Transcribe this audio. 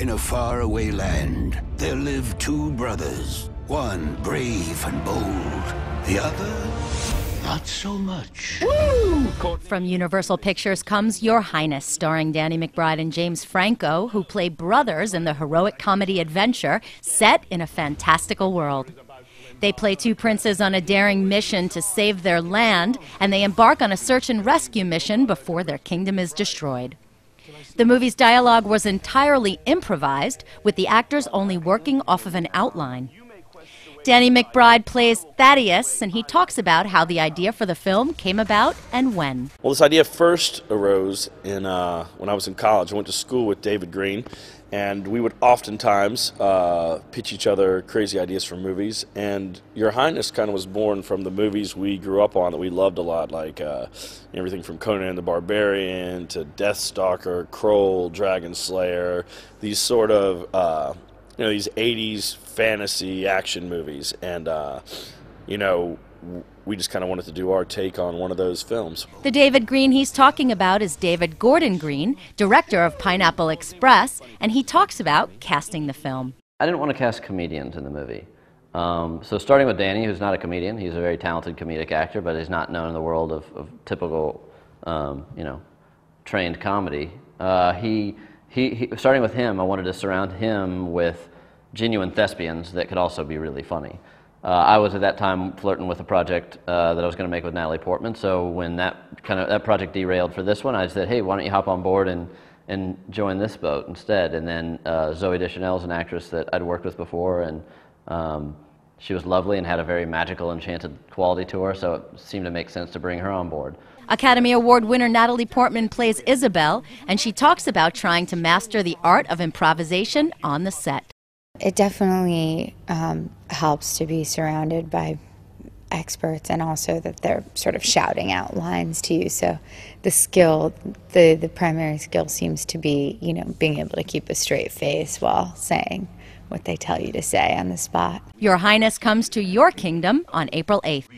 In a faraway land, there live two brothers. One brave and bold, the other not so much. From Universal Pictures comes Your Highness, starring Danny McBride and James Franco, who play brothers in the heroic comedy adventure set in a fantastical world. They play two princes on a daring mission to save their land, and they embark on a search and rescue mission before their kingdom is destroyed. The movie's dialogue was entirely improvised, with the actors only working off of an outline. Danny McBride plays Thaddeus, and he talks about how the idea for the film came about and when. Well, this idea first arose when I was in college. I went to school with David Green, and we would oftentimes pitch each other crazy ideas for movies. And Your Highness kind of was born from the movies we grew up on that we loved a lot, like everything from Conan the Barbarian to Deathstalker, Kroll, Dragon Slayer, these sort of these 80s fantasy action movies, and we just kind of wanted to do our take on one of those films. The David Green he's talking about is David Gordon Green, director of Pineapple Express, and he talks about casting the film. I didn't want to cast comedians in the movie. So starting with Danny, who's not a comedian, he's a very talented comedic actor, but he's not known in the world of typical, trained comedy. Starting with him, I wanted to surround him with genuine thespians that could also be really funny. I was at that time flirting with a project that I was going to make with Natalie Portman, so when that project derailed for this one, I said, hey, why don't you hop on board and join this boat instead? And then Zooey Deschanel is an actress that I'd worked with before, and she was lovely and had a very magical, enchanted quality to her, so it seemed to make sense to bring her on board. Academy Award winner Natalie Portman plays Isabel, and she talks about trying to master the art of improvisation on the set. It definitely helps to be surrounded by experts, and also that they're sort of shouting out lines to you. So the skill, the primary skill seems to be, being able to keep a straight face while saying what they tell you to say on the spot. Your Highness comes to your kingdom on April 8th.